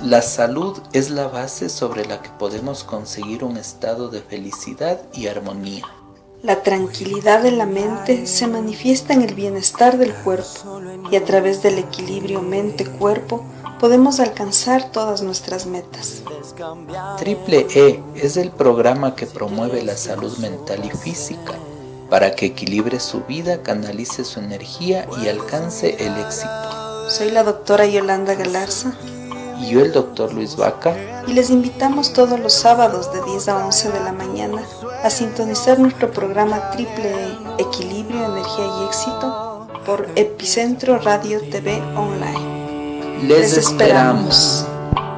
La salud es la base sobre la que podemos conseguir un estado de felicidad y armonía. La tranquilidad de la mente se manifiesta en el bienestar del cuerpo y a través del equilibrio mente-cuerpo podemos alcanzar todas nuestras metas. Triple E es el programa que promueve la salud mental y física para que equilibre su vida, canalice su energía y alcance el éxito. Soy la doctora Yolanda Galarza. Y yo el doctor Luis Vaca. Y les invitamos todos los sábados de 10 a 11 de la mañana a sintonizar nuestro programa Triple E, Equilibrio, Energía y Éxito por Epicentro Radio TV Online. Les esperamos.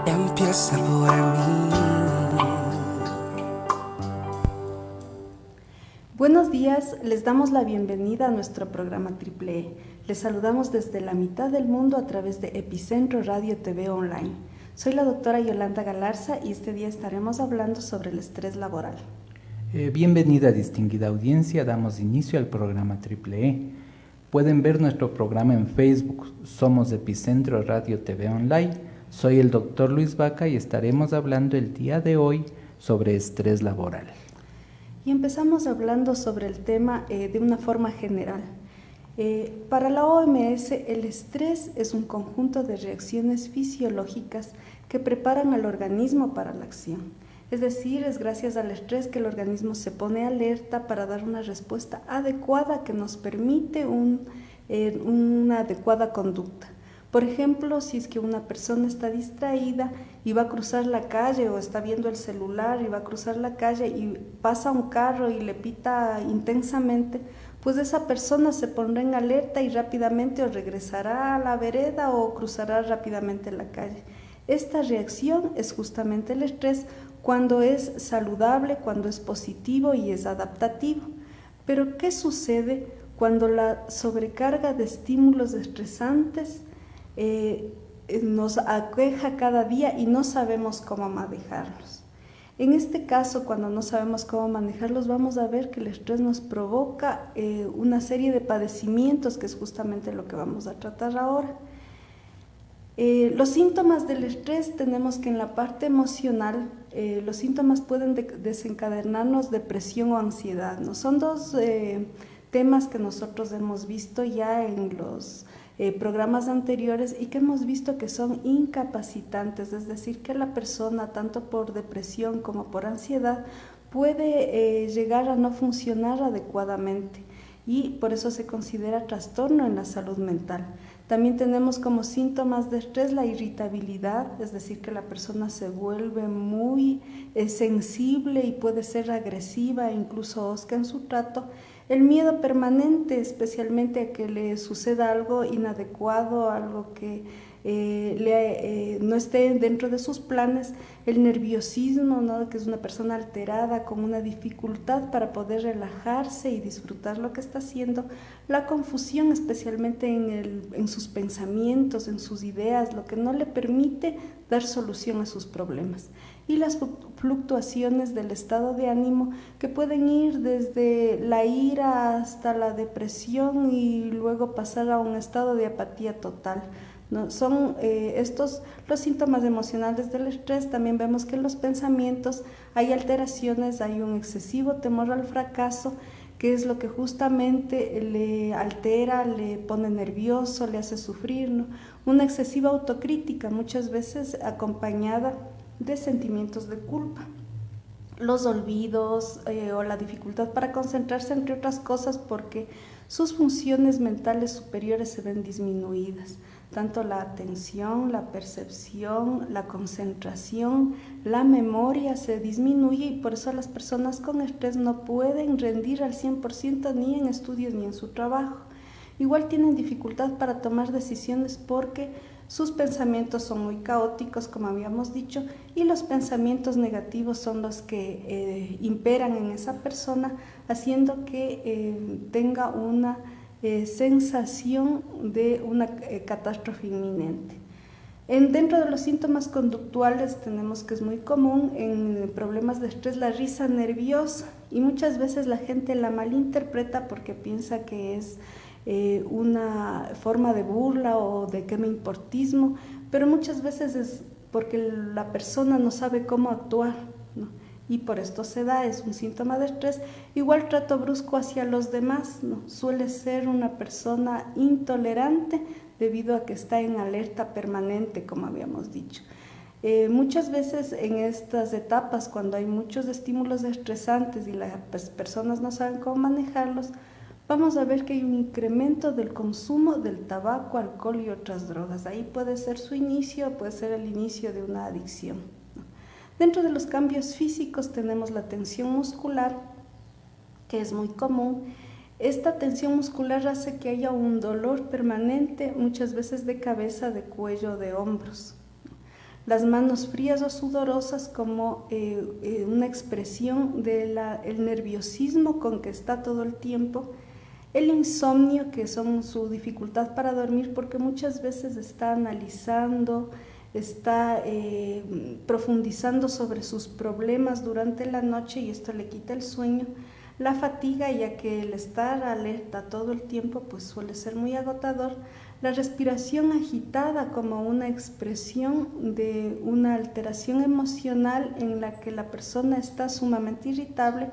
Empieza por mí. Buenos días, les damos la bienvenida a nuestro programa Triple E. Les saludamos desde la mitad del mundo a través de Epicentro Radio TV Online. Soy la doctora Yolanda Galarza y este día estaremos hablando sobre el estrés laboral. Bienvenida, distinguida audiencia, damos inicio al programa Triple E. Pueden ver nuestro programa en Facebook, somos Epicentro Radio TV Online. Soy el doctor Luis Vaca y estaremos hablando el día de hoy sobre estrés laboral. Y empezamos hablando sobre el tema de una forma general. Para la OMS, el estrés es un conjunto de reacciones fisiológicas que preparan al organismo para la acción. Es decir, es gracias al estrés que el organismo se pone alerta para dar una respuesta adecuada que nos permite una adecuada conducta. Por ejemplo, si es que una persona está distraída y va a cruzar la calle o está viendo el celular y va a cruzar la calle y pasa un carro y le pita intensamente, pues esa persona se pondrá en alerta y rápidamente o regresará a la vereda o cruzará rápidamente la calle. Esta reacción es justamente el estrés cuando es saludable, cuando es positivo y es adaptativo. Pero ¿qué sucede cuando la sobrecarga de estímulos estresantes nos aqueja cada día y no sabemos cómo manejarlos? En este caso, cuando no sabemos cómo manejarlos, vamos a ver que el estrés nos provoca una serie de padecimientos, que es justamente lo que vamos a tratar ahora. Los síntomas del estrés tenemos que en la parte emocional, los síntomas pueden desencadenarnos depresión o ansiedad, ¿no? Son dos temas que nosotros hemos visto ya en los programas anteriores y que hemos visto que son incapacitantes, es decir, que la persona, tanto por depresión como por ansiedad, puede llegar a no funcionar adecuadamente y por eso se considera trastorno en la salud mental. También tenemos como síntomas de estrés la irritabilidad, es decir, que la persona se vuelve muy sensible y puede ser agresiva e incluso hosca en su trato. El miedo permanente, especialmente a que le suceda algo inadecuado, algo que no esté dentro de sus planes. El nerviosismo, ¿no? Que es una persona alterada con una dificultad para poder relajarse y disfrutar lo que está haciendo. La confusión, especialmente en sus pensamientos, en sus ideas, lo que no le permite dar solución a sus problemas. Y las fluctuaciones del estado de ánimo que pueden ir desde la ira hasta la depresión y luego pasar a un estado de apatía total, ¿no? Son estos los síntomas emocionales del estrés. También vemos que en los pensamientos hay alteraciones, hay un excesivo temor al fracaso, que es lo que justamente le altera, le pone nervioso, le hace sufrir, ¿no? Una excesiva autocrítica, muchas veces acompañada de sentimientos de culpa. Los olvidos o la dificultad para concentrarse, entre otras cosas, porque sus funciones mentales superiores se ven disminuidas. Tanto la atención, la percepción, la concentración, la memoria se disminuye y por eso las personas con estrés no pueden rendir al 100% ni en estudios ni en su trabajo. Igual tienen dificultad para tomar decisiones porque sus pensamientos son muy caóticos, como habíamos dicho, y los pensamientos negativos son los que imperan en esa persona, haciendo que tenga una sensación de una catástrofe inminente. Dentro de los síntomas conductuales tenemos que es muy común en problemas de estrés la risa nerviosa, y muchas veces la gente la malinterpreta porque piensa que es una forma de burla o de quemeimportismo, pero muchas veces es porque la persona no sabe cómo actuar, ¿no? Y por esto se da, es un síntoma de estrés. Igual trato brusco hacia los demás, ¿no? Suele ser una persona intolerante debido a que está en alerta permanente, como habíamos dicho. Muchas veces en estas etapas, cuando hay muchos estímulos estresantes y las personas no saben cómo manejarlos, vamos a ver que hay un incremento del consumo del tabaco, alcohol y otras drogas. Ahí puede ser su inicio, puede ser el inicio de una adicción, ¿no? Dentro de los cambios físicos tenemos la tensión muscular, que es muy común. Esta tensión muscular hace que haya un dolor permanente, muchas veces de cabeza, de cuello, de hombros. Las manos frías o sudorosas como una expresión del nerviosismo con que está todo el tiempo. El insomnio, que son su dificultad para dormir, porque muchas veces está analizando, está profundizando sobre sus problemas durante la noche y esto le quita el sueño. La fatiga, ya que el estar alerta todo el tiempo pues suele ser muy agotador. La respiración agitada como una expresión de una alteración emocional en la que la persona está sumamente irritable.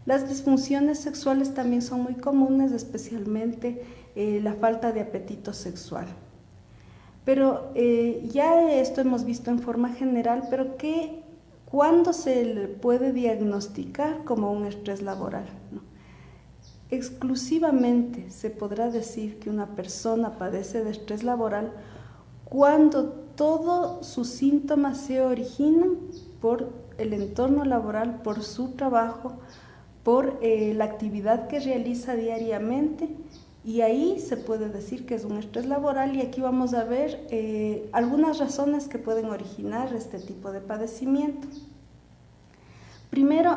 Las disfunciones sexuales también son muy comunes, especialmente la falta de apetito sexual. Pero ya esto hemos visto en forma general, pero ¿cuándo se le puede diagnosticar como un estrés laboral? ¿No? Exclusivamente se podrá decir que una persona padece de estrés laboral cuando todos sus síntomas se originan por el entorno laboral, por su trabajo, por la actividad que realiza diariamente, y ahí se puede decir que es un estrés laboral. Y aquí vamos a ver algunas razones que pueden originar este tipo de padecimiento. Primero,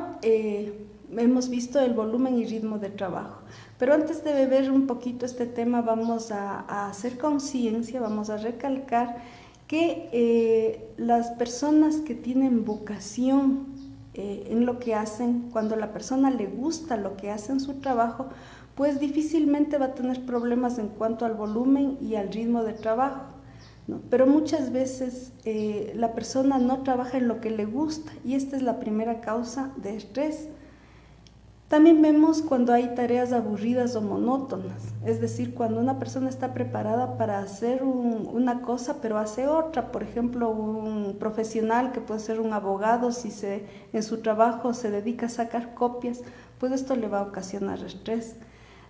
hemos visto el volumen y ritmo de trabajo, pero antes de ver un poquito este tema vamos a hacer conciencia, vamos a recalcar que las personas que tienen vocación en lo que hacen, cuando a la persona le gusta lo que hace en su trabajo, pues difícilmente va a tener problemas en cuanto al volumen y al ritmo de trabajo, ¿no? Pero muchas veces la persona no trabaja en lo que le gusta y esta es la primera causa de estrés. También vemos cuando hay tareas aburridas o monótonas, es decir, cuando una persona está preparada para hacer una cosa pero hace otra. Por ejemplo, un profesional que puede ser un abogado, si en su trabajo se dedica a sacar copias, pues esto le va a ocasionar estrés.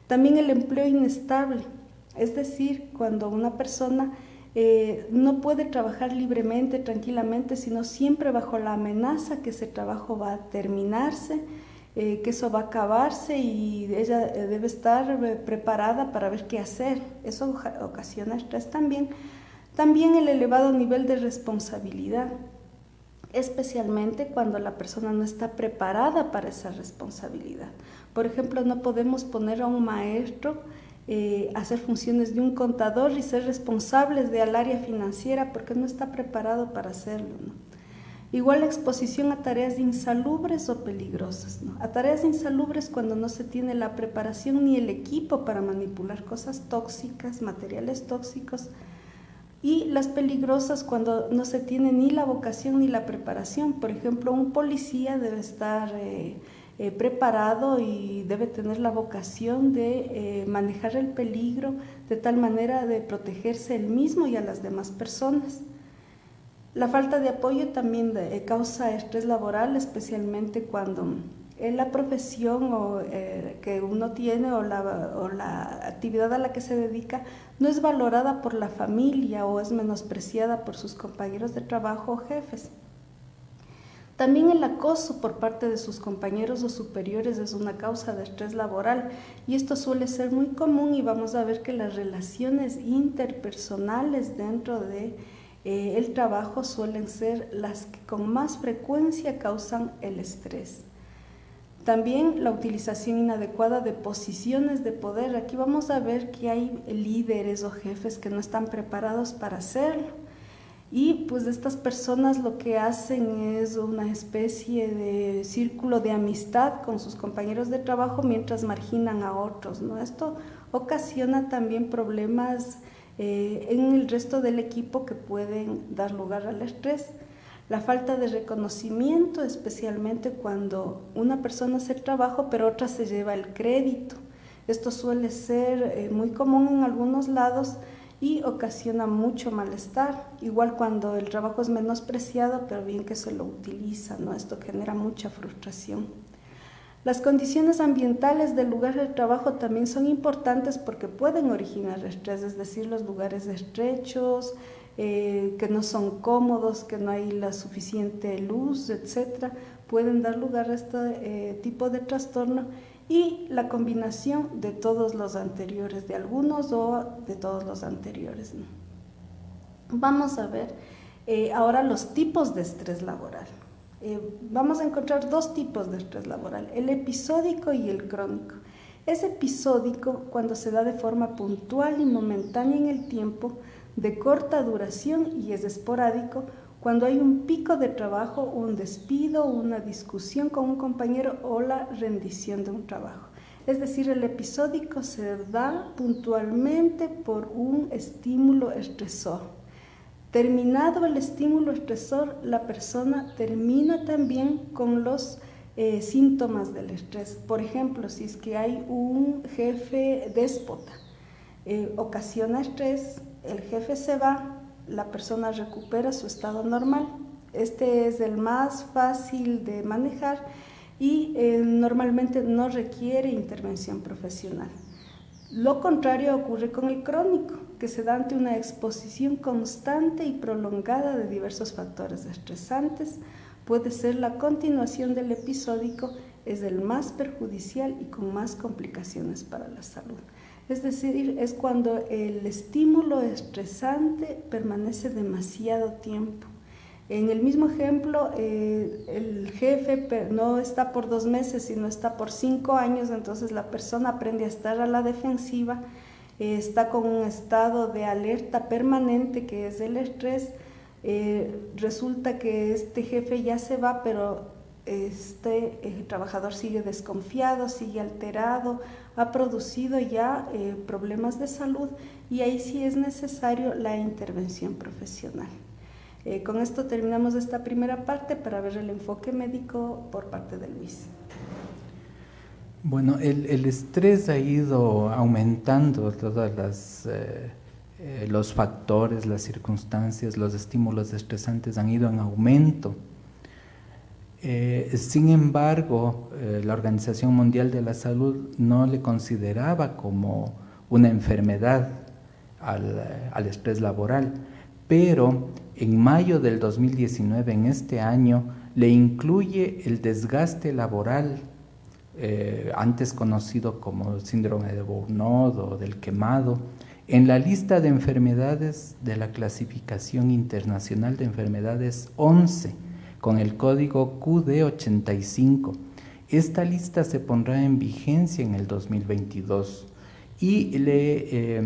También el empleo inestable, es decir, cuando una persona no puede trabajar libremente, tranquilamente, sino siempre bajo la amenaza que ese trabajo va a terminarse, que eso va a acabarse y ella debe estar preparada para ver qué hacer. Eso ocasiona estrés también. También el elevado nivel de responsabilidad, especialmente cuando la persona no está preparada para esa responsabilidad. Por ejemplo, no podemos poner a un maestro hacer funciones de un contador y ser responsables del área financiera porque no está preparado para hacerlo, ¿no? Igual la exposición a tareas insalubres o peligrosas, ¿no? A tareas insalubres cuando no se tiene la preparación ni el equipo para manipular cosas tóxicas, materiales tóxicos, y las peligrosas cuando no se tiene ni la vocación ni la preparación. Por ejemplo, un policía debe estar preparado y debe tener la vocación de manejar el peligro de tal manera de protegerse él mismo y a las demás personas. La falta de apoyo también causa estrés laboral, especialmente cuando la profesión que uno tiene o la actividad a la que se dedica no es valorada por la familia o es menospreciada por sus compañeros de trabajo o jefes. También el acoso por parte de sus compañeros o superiores es una causa de estrés laboral y esto suele ser muy común, y vamos a ver que las relaciones interpersonales dentro de el trabajo suelen ser las que con más frecuencia causan el estrés. También la utilización inadecuada de posiciones de poder. Aquí vamos a ver que hay líderes o jefes que no están preparados para hacerlo. Y pues estas personas lo que hacen es una especie de círculo de amistad con sus compañeros de trabajo mientras marginan a otros, ¿no? Esto ocasiona también problemas en el resto del equipo que pueden dar lugar al estrés. La falta de reconocimiento, especialmente cuando una persona hace el trabajo pero otra se lleva el crédito. Esto suele ser muy común en algunos lados y ocasiona mucho malestar. Igual cuando el trabajo es menospreciado, pero bien que se lo utiliza, ¿no? Esto genera mucha frustración. Las condiciones ambientales del lugar de trabajo también son importantes porque pueden originar estrés, es decir, los lugares estrechos, que no son cómodos, que no hay la suficiente luz, etcétera, pueden dar lugar a este tipo de trastorno, y la combinación de todos los anteriores, de algunos o de todos los anteriores, ¿no? Vamos a ver ahora los tipos de estrés laboral. Vamos a encontrar dos tipos de estrés laboral, el episódico y el crónico. Es episódico cuando se da de forma puntual y momentánea en el tiempo, de corta duración, y es esporádico cuando hay un pico de trabajo, un despido, una discusión con un compañero o la rendición de un trabajo. Es decir, el episódico se da puntualmente por un estímulo estresor. Terminado el estímulo estresor, la persona termina también con los síntomas del estrés. Por ejemplo, si es que hay un jefe déspota, ocasiona estrés, el jefe se va, la persona recupera su estado normal. Este es el más fácil de manejar y normalmente no requiere intervención profesional. Lo contrario ocurre con el crónico, que se da ante una exposición constante y prolongada de diversos factores estresantes. Puede ser la continuación del episódico, es el más perjudicial y con más complicaciones para la salud. Es decir, es cuando el estímulo estresante permanece demasiado tiempo. En el mismo ejemplo, el jefe no está por 2 meses, sino está por 5 años, entonces la persona aprende a estar a la defensiva, está con un estado de alerta permanente que es el estrés. Resulta que este jefe ya se va, pero el trabajador sigue desconfiado, sigue alterado, ha producido ya problemas de salud, y ahí sí es necesario la intervención profesional. Con esto terminamos esta primera parte para ver el enfoque médico por parte de Luis. Bueno, el estrés ha ido aumentando, todas los factores, las circunstancias, los estímulos estresantes han ido en aumento. Sin embargo, la Organización Mundial de la Salud no le consideraba como una enfermedad al estrés laboral, pero en mayo del 2019, en este año, le incluye el desgaste laboral, antes conocido como síndrome de Burnout o del quemado, en la lista de enfermedades de la Clasificación Internacional de Enfermedades 11, con el código QD85. Esta lista se pondrá en vigencia en el 2022 y le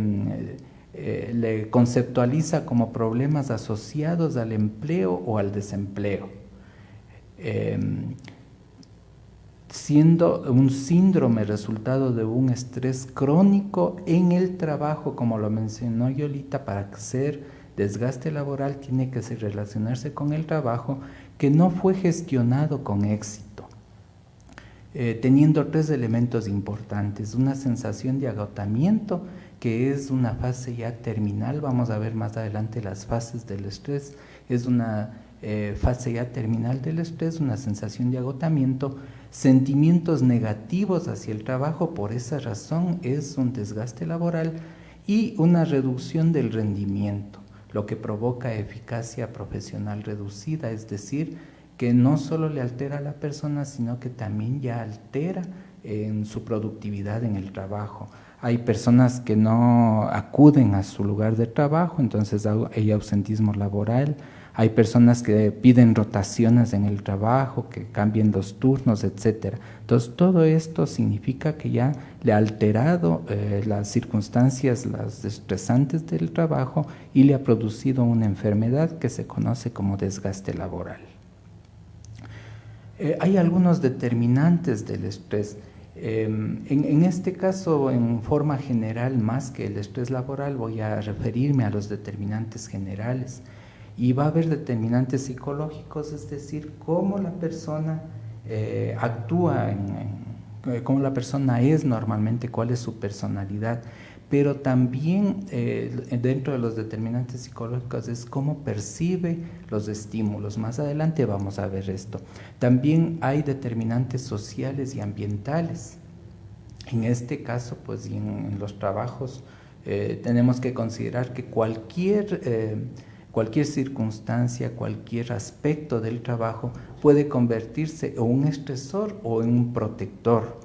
conceptualiza como problemas asociados al empleo o al desempleo, siendo un síndrome resultado de un estrés crónico en el trabajo, como lo mencionó Yolita. Para ser desgaste laboral tiene que relacionarse con el trabajo que no fue gestionado con éxito, teniendo 3 elementos importantes: una sensación de agotamiento, que es una fase ya terminal. Vamos a ver más adelante las fases del estrés. Es una fase ya terminal del estrés, una sensación de agotamiento, sentimientos negativos hacia el trabajo, por esa razón es un desgaste laboral, y una reducción del rendimiento, lo que provoca eficacia profesional reducida, es decir, que no solo le altera a la persona, sino que también ya altera en su productividad en el trabajo. Hay personas que no acuden a su lugar de trabajo, entonces hay ausentismo laboral. Hay personas que piden rotaciones en el trabajo, que cambien los turnos, etcétera. Entonces, todo esto significa que ya le ha alterado las circunstancias, las estresantes del trabajo, y le ha producido una enfermedad que se conoce como desgaste laboral. Hay algunos determinantes del estrés. En este caso, en forma general, más que el estrés laboral, voy a referirme a los determinantes generales. Y va a haber determinantes psicológicos, es decir, cómo la persona actúa, cómo la persona es normalmente, cuál es su personalidad. Pero también dentro de los determinantes psicológicos es cómo percibe los estímulos. Más adelante vamos a ver esto. También hay determinantes sociales y ambientales. En este caso, pues, y en los trabajos, tenemos que considerar que cualquier circunstancia, cualquier aspecto del trabajo puede convertirse en un estresor o en un protector.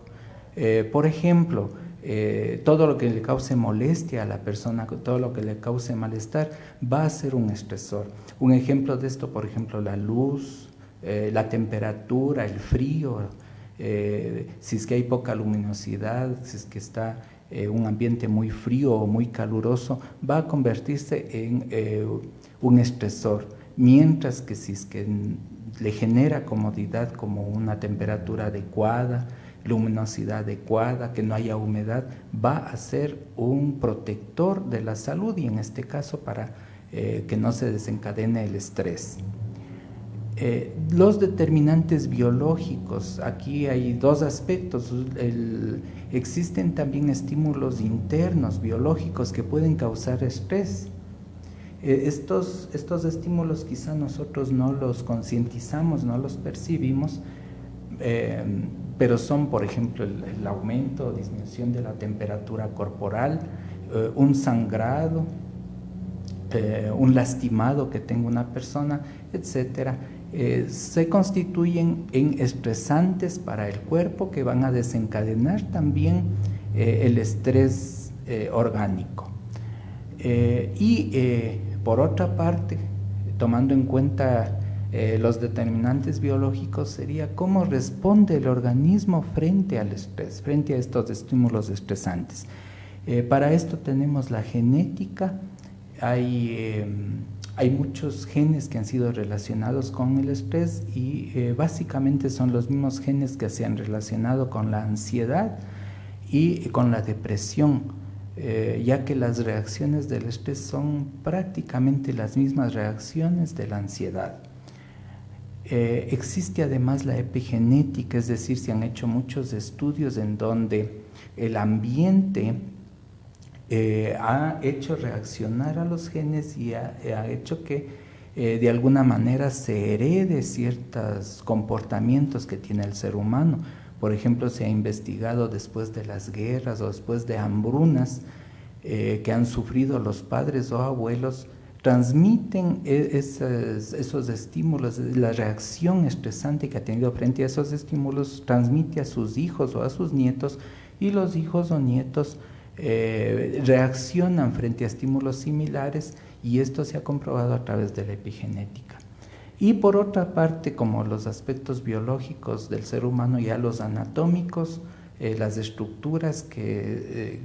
Por ejemplo, todo lo que le cause molestia a la persona, todo lo que le cause malestar, va a ser un estresor. Un ejemplo de esto, por ejemplo, la luz, la temperatura, el frío, si es que hay poca luminosidad, si es que está un ambiente muy frío o muy caluroso, va a convertirse en un estresor. Mientras que si es que le genera comodidad, como una temperatura adecuada, luminosidad adecuada, que no haya humedad, va a ser un protector de la salud, y en este caso para que no se desencadene el estrés. Los determinantes biológicos, aquí hay dos aspectos. Existen también estímulos internos biológicos que pueden causar estrés. Estos estímulos quizá nosotros no los concientizamos, no los percibimos, pero son, por ejemplo, el aumento o disminución de la temperatura corporal, un sangrado, un lastimado que tenga una persona, etcétera. Se constituyen en estresantes para el cuerpo que van a desencadenar también el estrés orgánico. Por otra parte, tomando en cuenta los determinantes biológicos, sería cómo responde el organismo frente al estrés, frente a estos estímulos estresantes. Para esto tenemos la genética. Hay muchos genes que han sido relacionados con el estrés y básicamente son los mismos genes que se han relacionado con la ansiedad y con la depresión, ya que las reacciones del estrés son prácticamente las mismas reacciones de la ansiedad. Existe además la epigenética, es decir, se han hecho muchos estudios en donde el ambiente ha hecho reaccionar a los genes y ha hecho que de alguna manera se herede ciertos comportamientos que tiene el ser humano. Por ejemplo, se ha investigado después de las guerras o después de hambrunas que han sufrido los padres o abuelos, transmiten esos estímulos, la reacción estresante que ha tenido frente a esos estímulos, transmite a sus hijos o a sus nietos, y los hijos o nietos reaccionan frente a estímulos similares, y esto se ha comprobado a través de la epigenética. Y por otra parte, como los aspectos biológicos del ser humano, ya los anatómicos, las estructuras que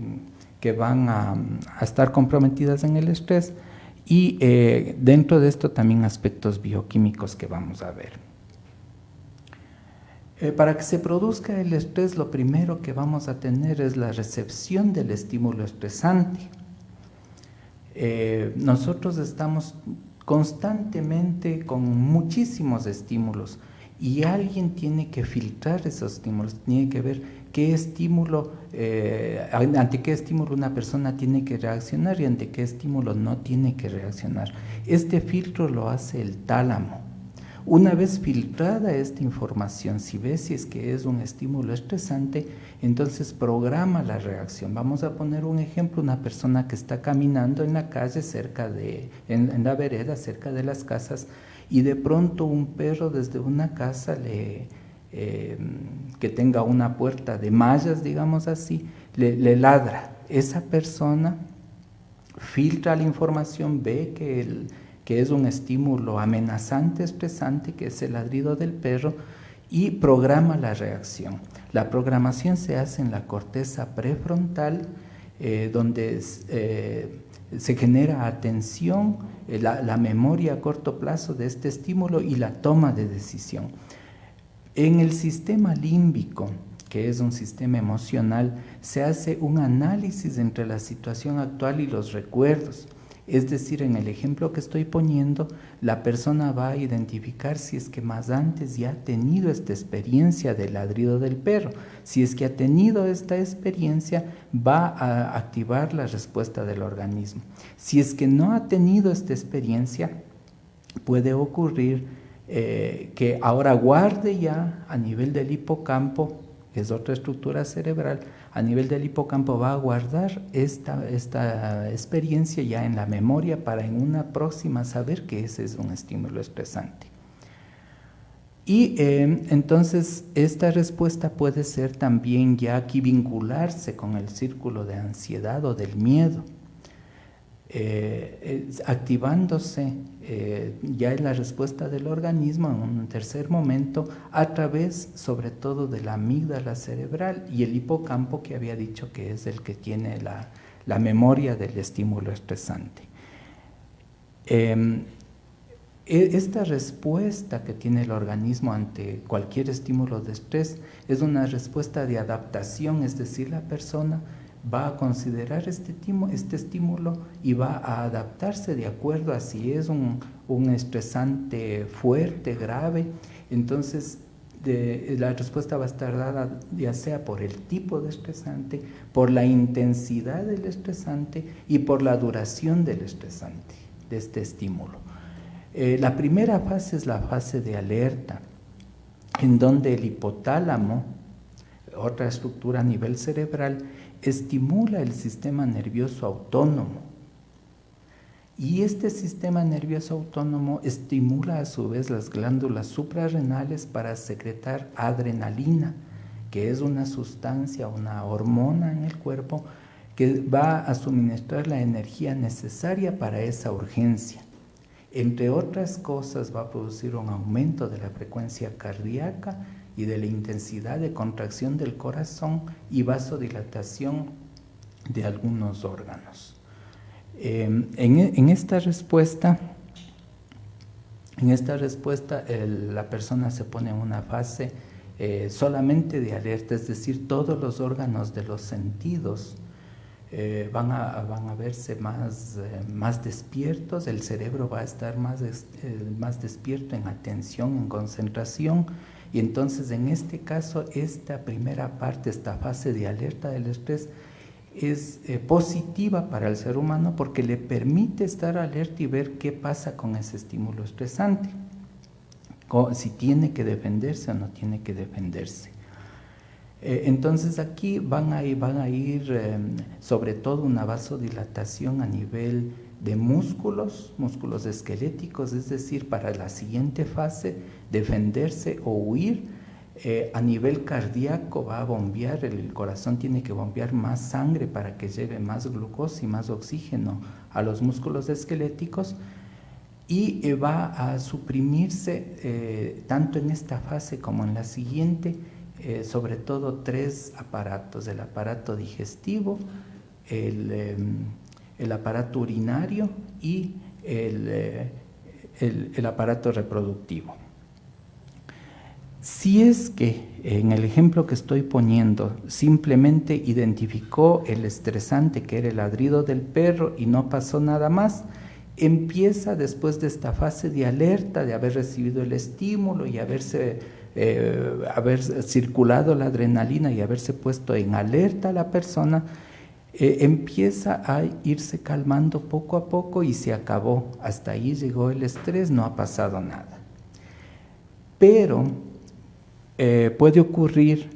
van a estar comprometidas en el estrés, y dentro de esto también aspectos bioquímicos que vamos a ver. Para que se produzca el estrés, lo primero que vamos a tener es la recepción del estímulo estresante. Nosotros estamos constantemente con muchísimos estímulos, y alguien tiene que filtrar esos estímulos, tiene que ver qué estímulo, ante qué estímulo una persona tiene que reaccionar y ante qué estímulo no tiene que reaccionar. Este filtro lo hace el tálamo. Una vez filtrada esta información, si ve si es que es un estímulo estresante, entonces programa la reacción. Vamos a poner un ejemplo: una persona que está caminando en la calle, en la vereda, cerca de las casas, y de pronto un perro desde una casa que tenga una puerta de mallas, digamos así, le ladra. Esa persona filtra la información, ve que es un estímulo amenazante, estresante, que es el ladrido del perro, y programa la reacción. La programación se hace en la corteza prefrontal, donde se genera atención, la memoria a corto plazo de este estímulo y la toma de decisión. En el sistema límbico que es un sistema emocional, se hace un análisis entre la situación actual y los recuerdos. Es decir, en el ejemplo que estoy poniendo, la persona va a identificar si es que más antes ya ha tenido esta experiencia del ladrido del perro. Si es que ha tenido esta experiencia, va a activar la respuesta del organismo. Si es que no ha tenido esta experiencia, puede ocurrir que ahora guarde ya a nivel del hipocampo, que es otra estructura cerebral, a nivel del hipocampo va a guardar esta experiencia ya en la memoria para en una próxima saber que ese es un estímulo estresante. Y entonces esta respuesta puede ser también ya aquí vincularse con el círculo de ansiedad o del miedo, activándose ya en la respuesta del organismo en un tercer momento a través sobre todo de la amígdala cerebral y el hipocampo, que había dicho que es el que tiene la memoria del estímulo estresante. Esta respuesta que tiene el organismo ante cualquier estímulo de estrés es una respuesta de adaptación, es decir, la persona va a considerar este estímulo y va a adaptarse de acuerdo a si es un estresante fuerte, grave. Entonces la respuesta va a estar dada ya sea por el tipo de estresante, por la intensidad del estresante y por la duración del estresante, de este estímulo. La primera fase es la fase de alerta, en donde el hipotálamo, otra estructura a nivel cerebral, estimula el sistema nervioso autónomo. Y este sistema nervioso autónomo estimula a su vez las glándulas suprarrenales para secretar adrenalina, que es una sustancia, una hormona en el cuerpo que va a suministrar la energía necesaria para esa urgencia. Entre otras cosas, va a producir un aumento de la frecuencia cardíaca y de la intensidad de contracción del corazón y vasodilatación de algunos órganos. En esta respuesta, la persona se pone en una fase solamente de alerta, es decir, todos los órganos de los sentidos van a verse más despiertos, el cerebro va a estar más despierto en atención, en concentración, y entonces en este caso esta primera parte, esta fase de alerta del estrés es positiva para el ser humano porque le permite estar alerta y ver qué pasa con ese estímulo estresante, si tiene que defenderse o no tiene que defenderse. Entonces aquí van a ir sobre todo una vasodilatación a nivel de músculos esqueléticos, es decir, para la siguiente fase, defenderse o huir. A nivel cardíaco va a bombear, el corazón tiene que bombear más sangre para que lleve más glucosa y más oxígeno a los músculos esqueléticos, y va a suprimirse tanto en esta fase como en la siguiente, sobre todo 3 aparatos: el aparato digestivo, el aparato urinario y el aparato reproductivo. Si es que en el ejemplo que estoy poniendo simplemente identificó el estresante, que era el ladrido del perro, y no pasó nada más, empieza después de esta fase de alerta, de haber recibido el estímulo y haber circulado la adrenalina y haberse puesto en alerta a la persona, empieza a irse calmando poco a poco y se acabó. Hasta ahí llegó el estrés, no ha pasado nada. Pero puede ocurrir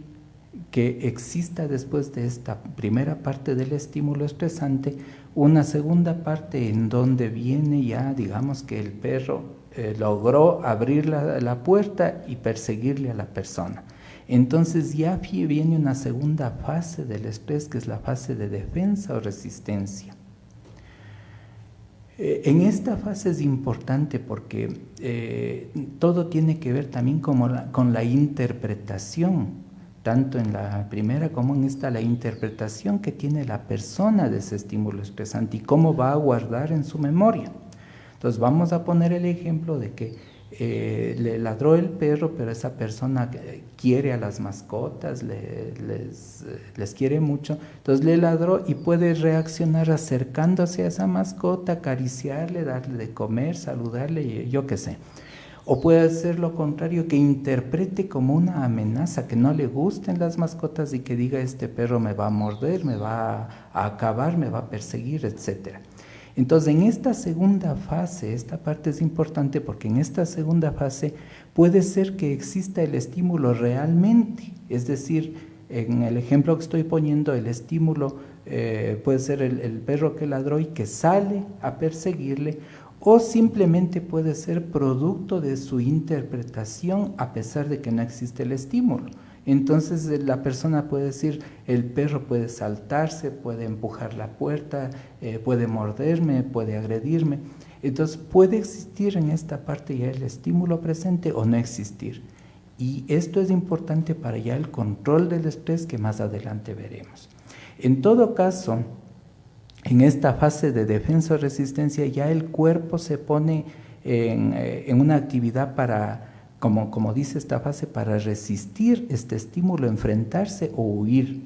que exista después de esta primera parte del estímulo estresante una segunda parte en donde viene ya, digamos que el perro logró abrir la puerta y perseguirle a la persona. Entonces ya viene una segunda fase del estrés, que es la fase de defensa o resistencia. En esta fase es importante porque todo tiene que ver también con la interpretación, tanto en la primera como en esta, la interpretación que tiene la persona de ese estímulo estresante y cómo va a guardar en su memoria. Entonces vamos a poner el ejemplo de que le ladró el perro, pero esa persona quiere a las mascotas, les quiere mucho, entonces le ladró y puede reaccionar acercándose a esa mascota, acariciarle, darle de comer, saludarle, yo qué sé. O puede hacer lo contrario, que interprete como una amenaza, que no le gusten las mascotas y que diga: este perro me va a morder, me va a acabar, me va a perseguir, etc. Entonces, en esta segunda fase, esta parte es importante porque en esta segunda fase puede ser que exista el estímulo realmente, es decir, en el ejemplo que estoy poniendo, el estímulo puede ser el perro que ladró y que sale a perseguirle, o simplemente puede ser producto de su interpretación a pesar de que no existe el estímulo. Entonces la persona puede decir: el perro puede saltarse, puede empujar la puerta, puede morderme, puede agredirme. Entonces puede existir en esta parte ya el estímulo presente o no existir. Y esto es importante para ya el control del estrés, que más adelante veremos. En todo caso, en esta fase de defensa o resistencia ya el cuerpo se pone en una actividad para, como dice esta fase, para resistir este estímulo, enfrentarse o huir.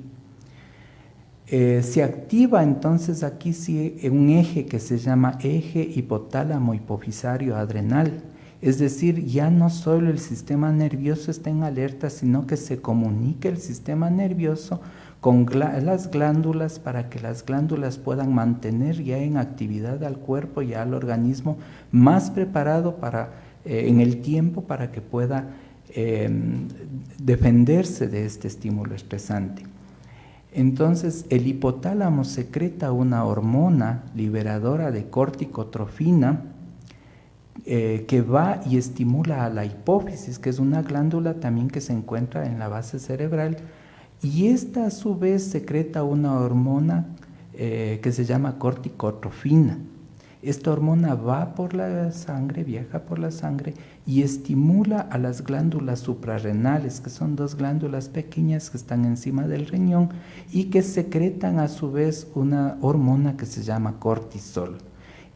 Se activa entonces aquí sí un eje que se llama eje hipotálamo hipofisario adrenal. Es decir, ya no solo el sistema nervioso está en alerta, sino que se comunica el sistema nervioso con las glándulas para que las glándulas puedan mantener ya en actividad al cuerpo y al organismo más preparado para, en el tiempo, para que pueda defenderse de este estímulo estresante. Entonces el hipotálamo secreta una hormona liberadora de corticotrofina que va y estimula a la hipófisis, que es una glándula también que se encuentra en la base cerebral, y esta a su vez secreta una hormona que se llama corticotrofina. Esta hormona va por la sangre, viaja por la sangre y estimula a las glándulas suprarrenales, que son dos glándulas pequeñas que están encima del riñón y que secretan a su vez una hormona que se llama cortisol.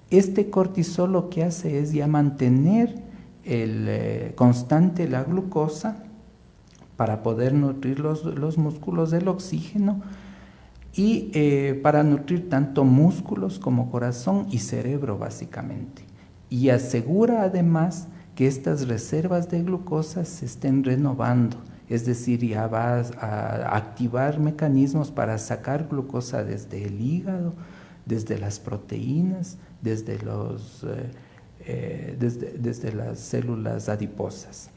Este cortisol lo que hace es ya mantener constante la glucosa para poder nutrir los músculos del oxígeno y para nutrir tanto músculos como corazón y cerebro básicamente. Y asegura además que estas reservas de glucosa se estén renovando, es decir, ya va a activar mecanismos para sacar glucosa desde el hígado, desde las proteínas, desde las células adiposas.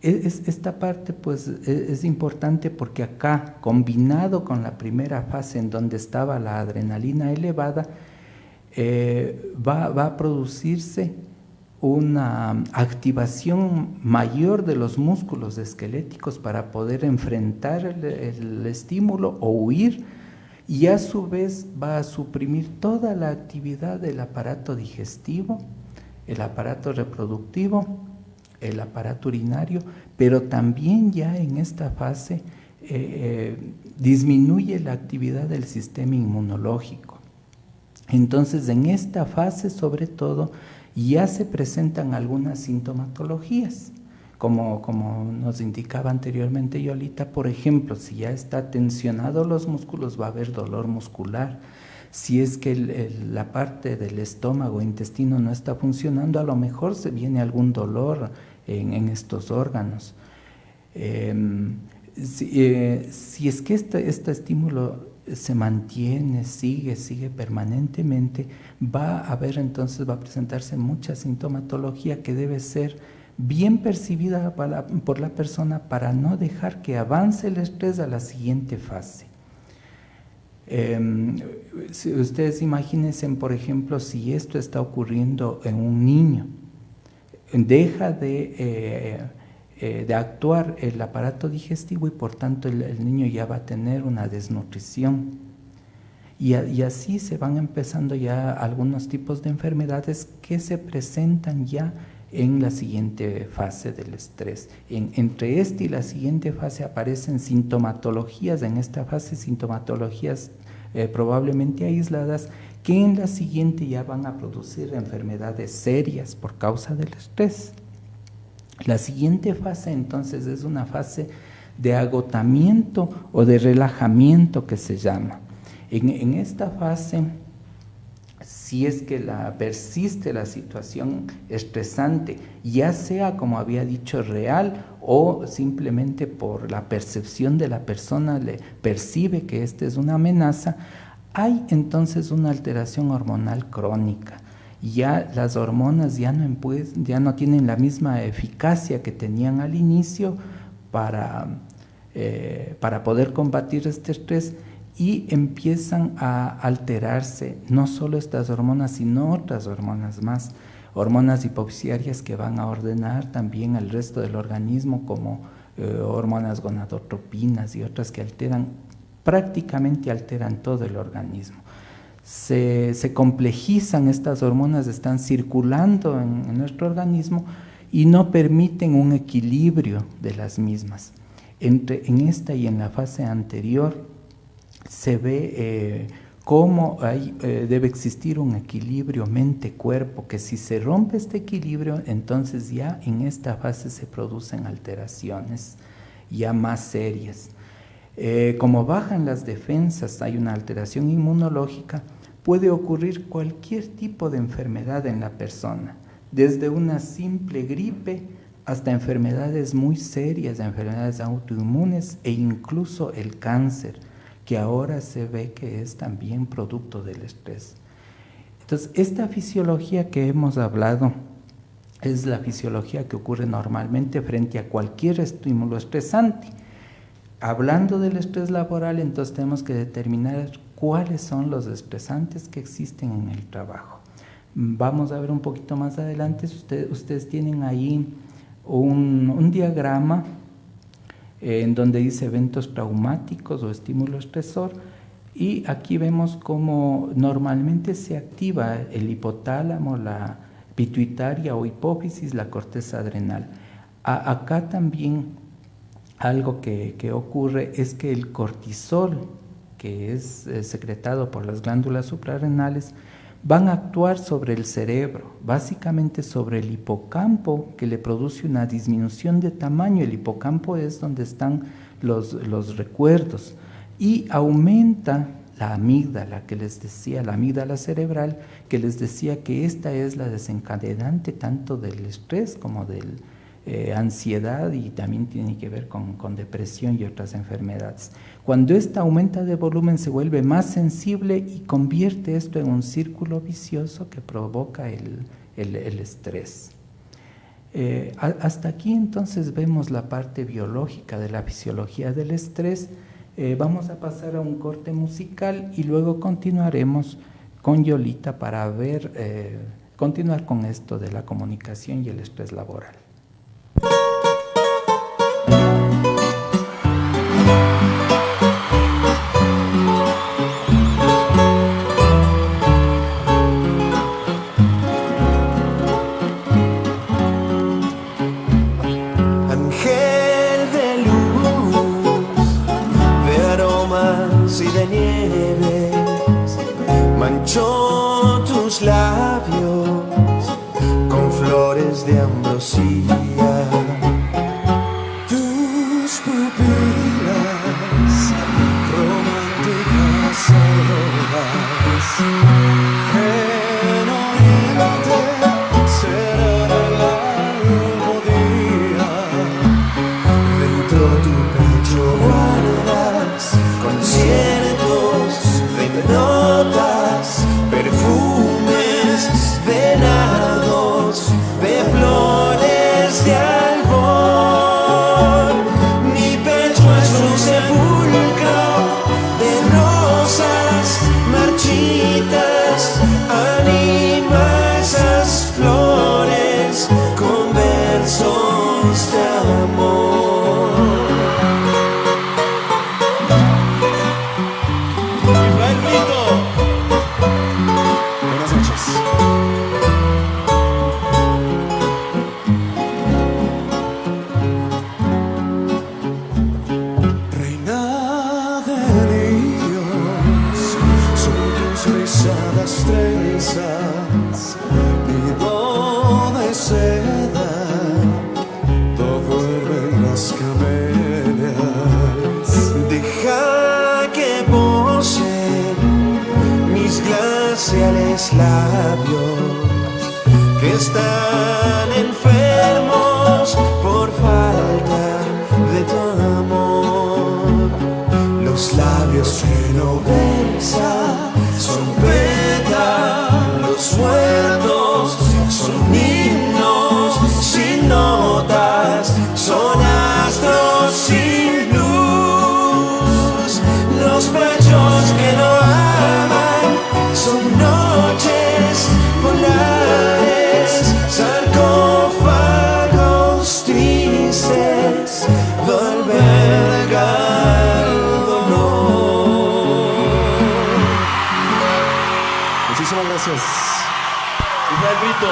Esta parte pues es importante porque acá, combinado con la primera fase en donde estaba la adrenalina elevada, va a producirse una activación mayor de los músculos esqueléticos para poder enfrentar el estímulo o huir, y a su vez va a suprimir toda la actividad del aparato digestivo, el aparato reproductivo, el aparato urinario, pero también ya en esta fase disminuye la actividad del sistema inmunológico. Entonces, en esta fase, sobre todo, ya se presentan algunas sintomatologías, como nos indicaba anteriormente Yolita. Por ejemplo, si ya está tensionado los músculos, va a haber dolor muscular. Si es que la parte del estómago, intestino no está funcionando, a lo mejor se viene algún dolor en estos órganos. Si es que este estímulo se mantiene, sigue permanentemente, va a presentarse mucha sintomatología que debe ser bien percibida por la persona para no dejar que avance el estrés a la siguiente fase. Si ustedes imagínense, por ejemplo, si esto está ocurriendo en un niño, deja de actuar el aparato digestivo y por tanto el niño ya va a tener una desnutrición. Y así se van empezando ya algunos tipos de enfermedades que se presentan ya en la siguiente fase del estrés. Entre esta y la siguiente fase aparecen sintomatologías, en esta fase sintomatologías probablemente aisladas, que en la siguiente ya van a producir enfermedades serias por causa del estrés. La siguiente fase entonces es una fase de agotamiento o de relajamiento que se llama. En esta fase, si es que persiste la situación estresante, ya sea, como había dicho, real o simplemente por la percepción de la persona, le percibe que esta es una amenaza, hay entonces una alteración hormonal crónica. Ya las hormonas ya no tienen la misma eficacia que tenían al inicio para poder combatir este estrés, y empiezan a alterarse no solo estas hormonas, sino otras hormonas más, hormonas hipofisiarias que van a ordenar también al resto del organismo, como hormonas gonadotropinas y otras que prácticamente alteran todo el organismo. Se complejizan estas hormonas, están circulando en nuestro organismo y no permiten un equilibrio de las mismas. En esta y en la fase anterior se ve cómo debe existir un equilibrio mente-cuerpo, que si se rompe este equilibrio, entonces ya en esta fase se producen alteraciones ya más serias. Como bajan las defensas, hay una alteración inmunológica, puede ocurrir cualquier tipo de enfermedad en la persona, desde una simple gripe hasta enfermedades muy serias, enfermedades autoinmunes e incluso el cáncer, que ahora se ve que es también producto del estrés. Entonces, esta fisiología que hemos hablado es la fisiología que ocurre normalmente frente a cualquier estímulo estresante. Hablando del estrés laboral, entonces tenemos que determinar cuáles son los estresantes que existen en el trabajo. Vamos a ver un poquito más adelante. Ustedes tienen ahí un diagrama en donde dice eventos traumáticos o estímulo estresor, y aquí vemos cómo normalmente se activa el hipotálamo, la pituitaria o hipófisis, la corteza adrenal. Acá también algo que ocurre es que el cortisol, que es secretado por las glándulas suprarrenales, van a actuar sobre el cerebro, básicamente sobre el hipocampo, que le produce una disminución de tamaño. El hipocampo es donde están los recuerdos, y aumenta la amígdala, que les decía, la amígdala cerebral, que les decía que esta es la desencadenante tanto del estrés como de ansiedad, y también tiene que ver con depresión y otras enfermedades. Cuando esta aumenta de volumen, se vuelve más sensible y convierte esto en un círculo vicioso que provoca el estrés. Hasta aquí entonces vemos la parte biológica de la fisiología del estrés. Vamos a pasar a un corte musical y luego continuaremos con Yolita para continuar con esto de la comunicación y el estrés laboral. Manchó tus labios con flores de ambrosía, tus pupilas románticas aromas que en oriente será el largo día. Dentro tu pecho guardas conciertos de notas, perfumes de nardos, de flores de alma. suceda, todo en las camelias. Deja que poseen mis glaciales labios, que están enfermos por falta de tu amor. Los labios que no besan son pétalos muertos, son himnos sin notas, son astros sin luz. Los pechos que no aman son noches polares, sarcófagos tristes, no albergan dolor. Muchísimas gracias. Primer grito.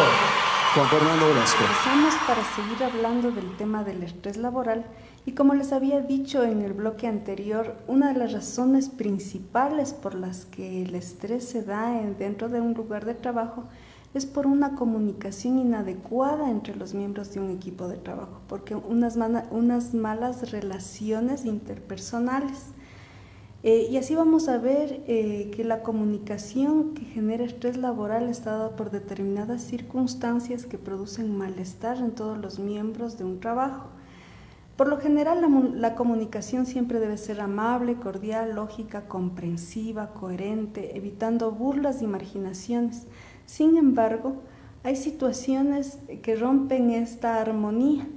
Juan Fernando Velasco. Empezamos para seguir hablando del tema del estrés laboral y como les había dicho en el bloque anterior, una de las razones principales por las que el estrés se da dentro de un lugar de trabajo es por una comunicación inadecuada entre los miembros de un equipo de trabajo, porque unas malas relaciones interpersonales. Y así vamos a ver que la comunicación que genera estrés laboral está dada por determinadas circunstancias que producen malestar en todos los miembros de un trabajo. Por lo general, la comunicación siempre debe ser amable, cordial, lógica, comprensiva, coherente, evitando burlas y marginaciones. Sin embargo, hay situaciones que rompen esta armonía.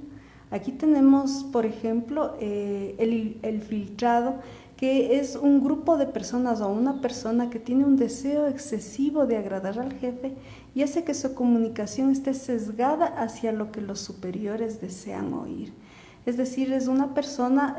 Aquí tenemos, por ejemplo, el filtrado, que es un grupo de personas o una persona que tiene un deseo excesivo de agradar al jefe y hace que su comunicación esté sesgada hacia lo que los superiores desean oír. Es decir, es una persona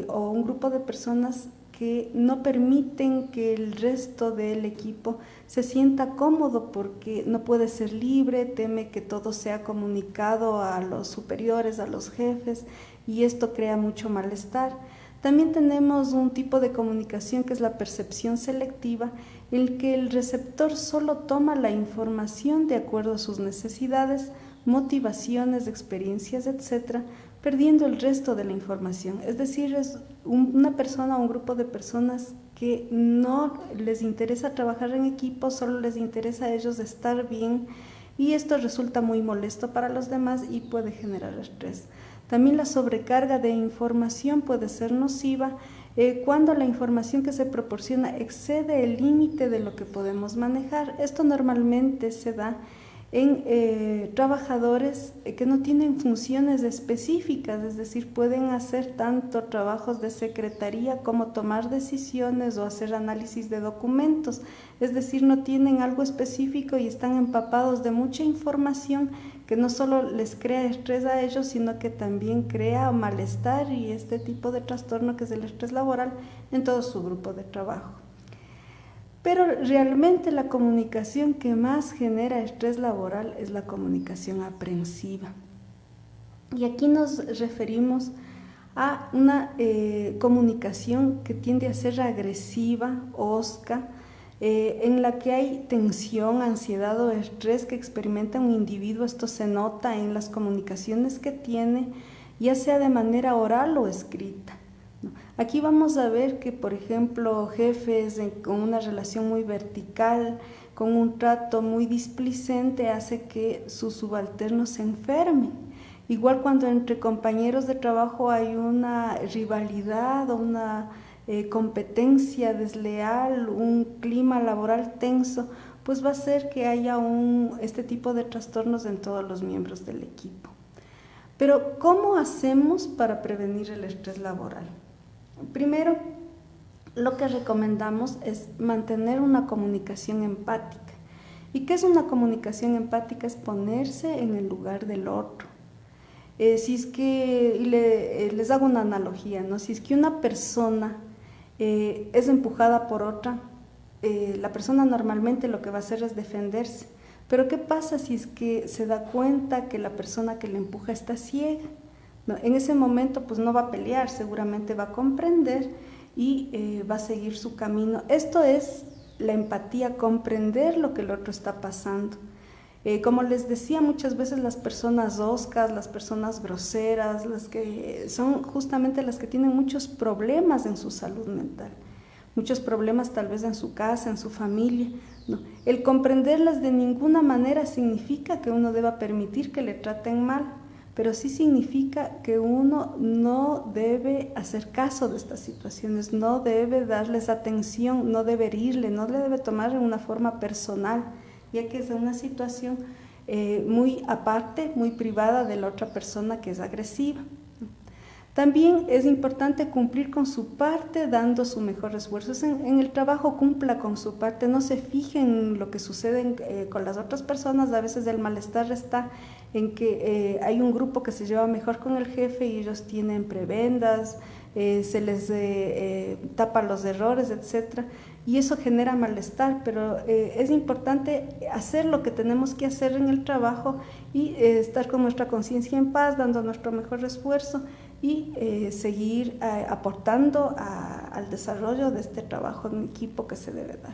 o un grupo de personas que no permiten que el resto del equipo se sienta cómodo porque no puede ser libre, teme que todo sea comunicado a los superiores, a los jefes, y esto crea mucho malestar. También tenemos un tipo de comunicación que es la percepción selectiva, en el que el receptor solo toma la información de acuerdo a sus necesidades, motivaciones, experiencias, etc., perdiendo el resto de la información. Es decir, es una persona o un grupo de personas que no les interesa trabajar en equipo, solo les interesa a ellos estar bien, y esto resulta muy molesto para los demás y puede generar estrés. También la sobrecarga de información puede ser nociva cuando la información que se proporciona excede el límite de lo que podemos manejar. Esto normalmente se da en trabajadores que no tienen funciones específicas, es decir, pueden hacer tanto trabajos de secretaría como tomar decisiones o hacer análisis de documentos, es decir, no tienen algo específico y están empapados de mucha información que no solo les crea estrés a ellos, sino que también crea malestar y este tipo de trastorno que es el estrés laboral en todo su grupo de trabajo. Pero realmente la comunicación que más genera estrés laboral es la comunicación aprensiva. Y aquí nos referimos a una comunicación que tiende a ser agresiva, hosca, en la que hay tensión, ansiedad o estrés que experimenta un individuo. Esto se nota en las comunicaciones que tiene, ya sea de manera oral o escrita. Aquí vamos a ver que, por ejemplo, jefes con una relación muy vertical, con un trato muy displicente, hace que sus subalternos se enfermen. Igual cuando entre compañeros de trabajo hay una rivalidad o una competencia desleal, un clima laboral tenso, pues va a hacer que haya este tipo de trastornos en todos los miembros del equipo. Pero, ¿cómo hacemos para prevenir el estrés laboral? Primero, lo que recomendamos es mantener una comunicación empática. ¿Y qué es una comunicación empática? Es ponerse en el lugar del otro. Si es que, les hago una analogía, ¿no? Si es que una persona es empujada por otra, la persona normalmente lo que va a hacer es defenderse. Pero ¿qué pasa si es que se da cuenta que la persona que le empuja está ciega? No, en ese momento pues no va a pelear, seguramente va a comprender y va a seguir su camino. Esto es la empatía, comprender lo que el otro está pasando. Como les decía, muchas veces las personas hoscas, las personas groseras, las que son justamente las que tienen muchos problemas en su salud mental, muchos problemas tal vez en su casa, en su familia, ¿no? El comprenderlas de ninguna manera significa que uno deba permitir que le traten mal, pero sí significa que uno no debe hacer caso de estas situaciones, no debe darles atención, no debe herirle, no le debe tomar de una forma personal, ya que es una situación muy aparte, muy privada de la otra persona que es agresiva. También es importante cumplir con su parte, dando su mejor esfuerzo. En el trabajo cumpla con su parte, no se fije en lo que sucede con las otras personas. A veces el malestar está en que hay un grupo que se lleva mejor con el jefe y ellos tienen prebendas, se les tapa los errores, etc. Y eso genera malestar, pero es importante hacer lo que tenemos que hacer en el trabajo y estar con nuestra conciencia en paz, dando nuestro mejor esfuerzo y seguir aportando al desarrollo de este trabajo en equipo que se debe dar.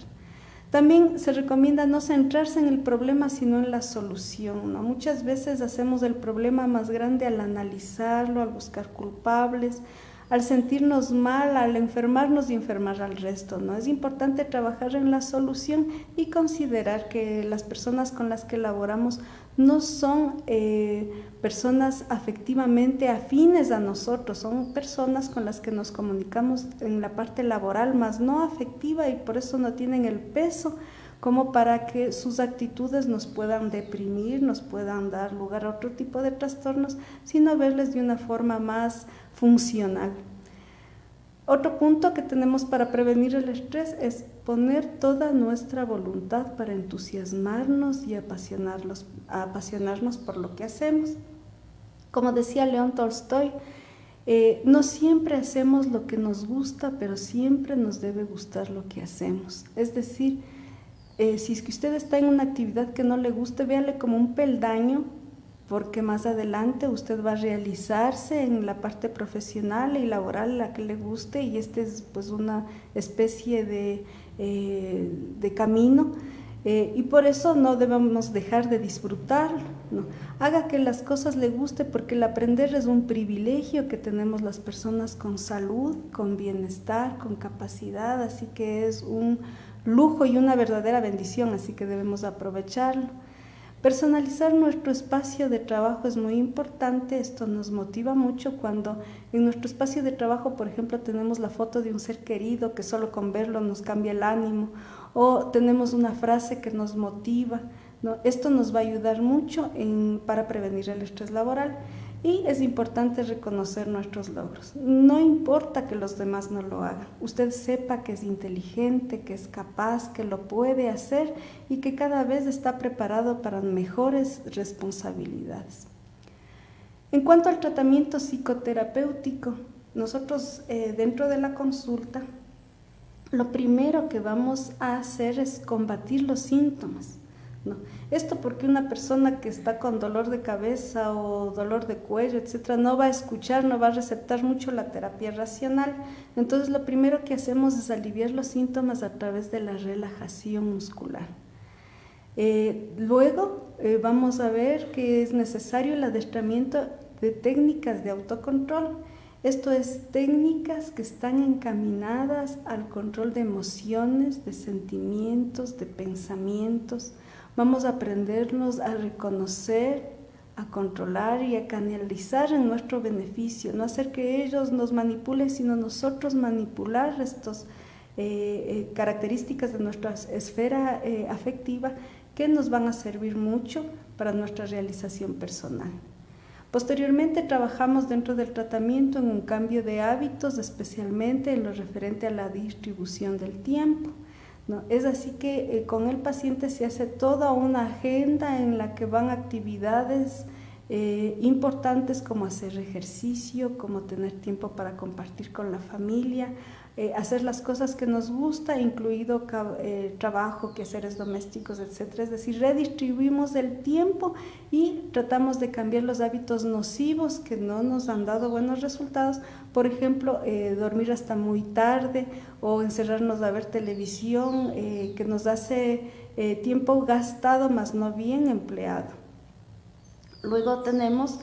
También se recomienda no centrarse en el problema, sino en la solución, ¿no? Muchas veces hacemos el problema más grande al analizarlo, al buscar culpables, al sentirnos mal, al enfermarnos y enfermar al resto, ¿no? Es importante trabajar en la solución y considerar que las personas con las que laboramos no son personas afectivamente afines a nosotros, son personas con las que nos comunicamos en la parte laboral, más no afectiva, y por eso no tienen el peso como para que sus actitudes nos puedan deprimir, nos puedan dar lugar a otro tipo de trastornos, sino verles de una forma más funcional. Otro punto que tenemos para prevenir el estrés es poner toda nuestra voluntad para entusiasmarnos y apasionarnos por lo que hacemos. Como decía León Tolstoy, no siempre hacemos lo que nos gusta, pero siempre nos debe gustar lo que hacemos. Es decir, si es que usted está en una actividad que no le guste, véale como un peldaño, porque más adelante usted va a realizarse en la parte profesional y laboral la que le guste, y este es pues una especie de camino, y por eso no debemos dejar de disfrutarlo, ¿no? Haga que las cosas le guste, porque el aprender es un privilegio que tenemos las personas con salud, con bienestar, con capacidad, así que es un lujo y una verdadera bendición, así que debemos aprovecharlo. Personalizar nuestro espacio de trabajo es muy importante. Esto nos motiva mucho cuando en nuestro espacio de trabajo, por ejemplo, tenemos la foto de un ser querido que solo con verlo nos cambia el ánimo, o tenemos una frase que nos motiva, ¿no? Esto nos va a ayudar mucho para prevenir el estrés laboral. Y es importante reconocer nuestros logros. No importa que los demás no lo hagan. Usted sepa que es inteligente, que es capaz, que lo puede hacer y que cada vez está preparado para mejores responsabilidades. En cuanto al tratamiento psicoterapéutico, nosotros dentro de la consulta, lo primero que vamos a hacer es combatir los síntomas, ¿no? Esto porque una persona que está con dolor de cabeza o dolor de cuello, etcétera, no va a escuchar, no va a receptar mucho la terapia racional. Entonces, lo primero que hacemos es aliviar los síntomas a través de la relajación muscular. Luego vamos a ver que es necesario el adestramiento de técnicas de autocontrol. Esto es técnicas que están encaminadas al control de emociones, de sentimientos, de pensamientos. Vamos a aprendernos a reconocer, a controlar y a canalizar en nuestro beneficio, no hacer que ellos nos manipulen, sino nosotros manipular estas características de nuestra esfera afectiva que nos van a servir mucho para nuestra realización personal. Posteriormente trabajamos dentro del tratamiento en un cambio de hábitos, especialmente en lo referente a la distribución del tiempo, ¿no? Es así que con el paciente se hace toda una agenda en la que van actividades importantes como hacer ejercicio, como tener tiempo para compartir con la familia, hacer las cosas que nos gusta, incluido trabajo, quehaceres domésticos, etcétera. Es decir, redistribuimos el tiempo y tratamos de cambiar los hábitos nocivos que no nos han dado buenos resultados. Por ejemplo, dormir hasta muy tarde o encerrarnos a ver televisión, que nos hace tiempo gastado más no bien empleado. Luego tenemos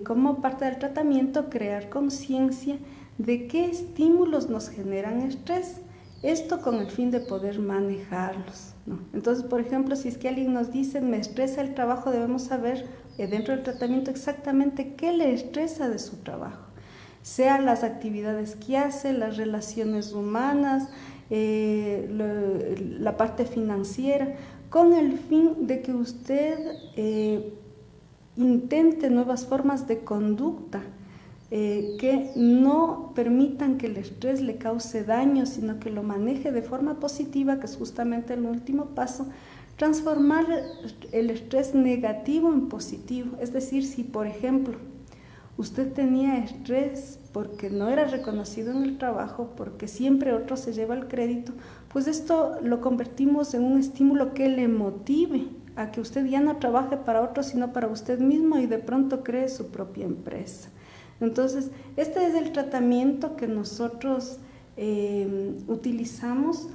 como parte del tratamiento crear conciencia de qué estímulos nos generan estrés, esto con el fin de poder manejarlos, ¿no? Entonces, por ejemplo, si es que alguien nos dice me estresa el trabajo, debemos saber dentro del tratamiento exactamente qué le estresa de su trabajo, sea las actividades que hace, las relaciones humanas, la parte financiera, con el fin de que usted intente nuevas formas de conducta que no permitan que el estrés le cause daño, sino que lo maneje de forma positiva, que es justamente el último paso, transformar el estrés negativo en positivo. Es decir, si por ejemplo usted tenía estrés porque no era reconocido en el trabajo, porque siempre otro se lleva el crédito, pues esto lo convertimos en un estímulo que le motive a que usted ya no trabaje para otro, sino para usted mismo y de pronto cree su propia empresa. Entonces, este es el tratamiento que nosotros utilizamos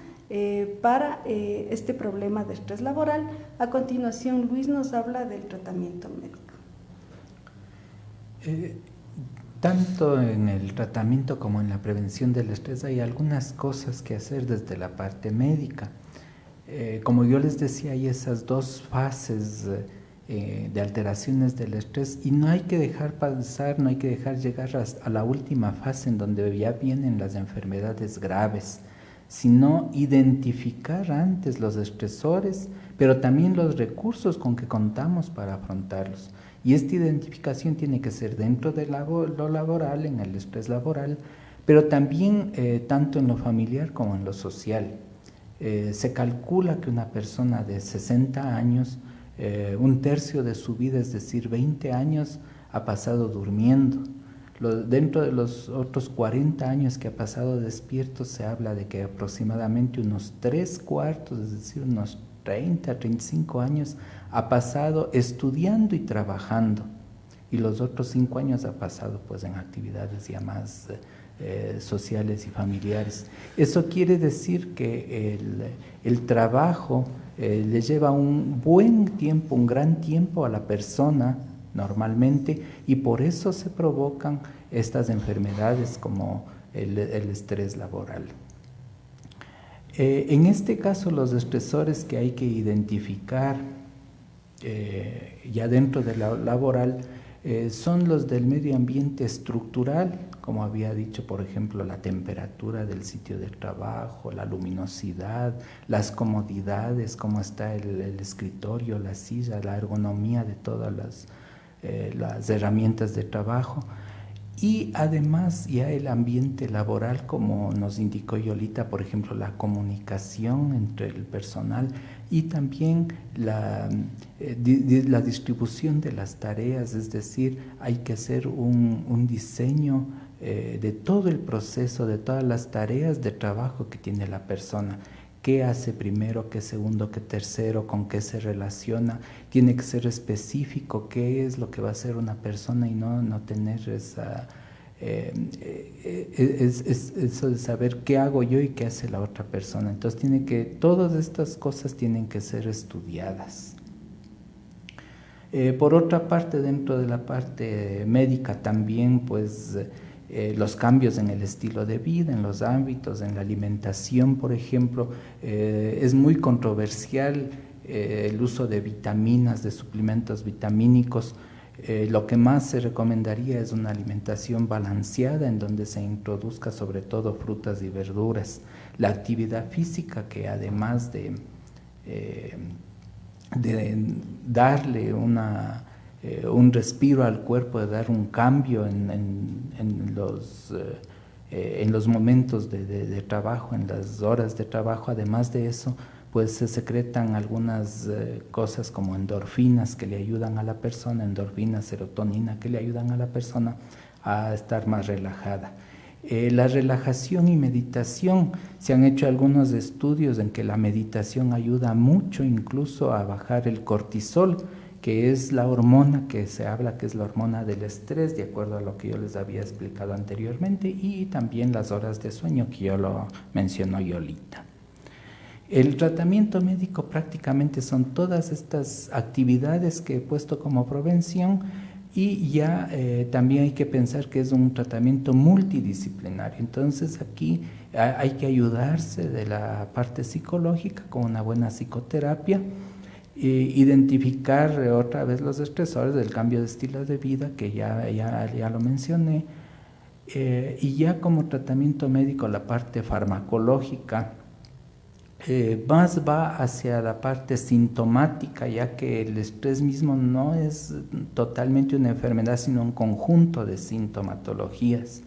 para este problema de estrés laboral. A continuación, Luis nos habla del tratamiento médico. Tanto en el tratamiento como en la prevención del estrés hay algunas cosas que hacer desde la parte médica. Como yo les decía, hay esas dos fases de alteraciones del estrés y no hay que dejar pasar, no hay que dejar llegar a la última fase en donde ya vienen las enfermedades graves, sino identificar antes los estresores, pero también los recursos con que contamos para afrontarlos. Y esta identificación tiene que ser dentro de lo laboral, en el estrés laboral, pero también tanto en lo familiar como en lo social. Se calcula que una persona de 60 años, un tercio de su vida, es decir, 20 años, ha pasado durmiendo. Dentro de los otros 40 años que ha pasado despierto, se habla de que aproximadamente unos 3/4, es decir, unos 30, 35 años, ha pasado estudiando y trabajando. Y los otros 5 años ha pasado pues en actividades ya más sociales y familiares. Eso quiere decir que el trabajo le lleva un buen tiempo, un gran tiempo a la persona normalmente, y por eso se provocan estas enfermedades como el estrés laboral. En este caso, los estresores que hay que identificar ya dentro de la laboral son los del medio ambiente estructural, como había dicho, por ejemplo, la temperatura del sitio de trabajo, la luminosidad, las comodidades, cómo está el escritorio, la silla, la ergonomía de todas las herramientas de trabajo. Y además ya el ambiente laboral, como nos indicó Yolita, por ejemplo, la comunicación entre el personal y también la distribución de las tareas, es decir, hay que hacer un diseño de todo el proceso, de todas las tareas de trabajo que tiene la persona. ¿Qué hace primero, qué segundo, qué tercero, con qué se relaciona? Tiene que ser específico qué es lo que va a hacer una persona y no tener esa, eso de saber qué hago yo y qué hace la otra persona. Entonces todas estas cosas tienen que ser estudiadas. Por otra parte, dentro de la parte médica también, pues los cambios en el estilo de vida, en los hábitos, en la alimentación, por ejemplo, es muy controversial el uso de vitaminas, de suplementos vitamínicos. Lo que más se recomendaría es una alimentación balanceada en donde se introduzca sobre todo frutas y verduras. La actividad física, que además de darle un respiro al cuerpo, de dar un cambio en los momentos de trabajo, en las horas de trabajo, además de eso, pues se secretan algunas cosas como endorfinas que le ayudan a la persona, endorfina, serotonina, que le ayudan a la persona a estar más relajada. La relajación y meditación, se han hecho algunos estudios en que la meditación ayuda mucho incluso a bajar el cortisol, que es la hormona que se habla que es la hormona del estrés, de acuerdo a lo que yo les había explicado anteriormente, y también las horas de sueño que yo lo mencionó Yolita. El tratamiento médico prácticamente son todas estas actividades que he puesto como prevención, y ya también hay que pensar que es un tratamiento multidisciplinario. Entonces aquí hay que ayudarse de la parte psicológica con una buena psicoterapia, identificar otra vez los estresores del cambio de estilo de vida, que ya lo mencioné, y ya como tratamiento médico la parte farmacológica más va hacia la parte sintomática, ya que el estrés mismo no es totalmente una enfermedad, sino un conjunto de sintomatologías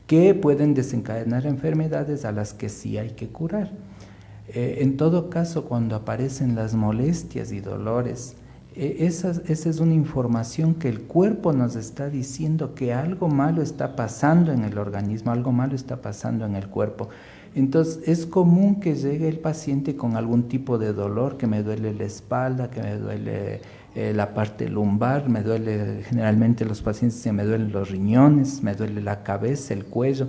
que pueden desencadenar enfermedades a las que sí hay que curar. En todo caso, cuando aparecen las molestias y dolores, esa es una información que el cuerpo nos está diciendo que algo malo está pasando en el organismo, algo malo está pasando en el cuerpo. Entonces es común que llegue el paciente con algún tipo de dolor, que me duele la espalda, que me duele la parte lumbar, me duele, generalmente los pacientes se me duelen los riñones, me duele la cabeza, el cuello,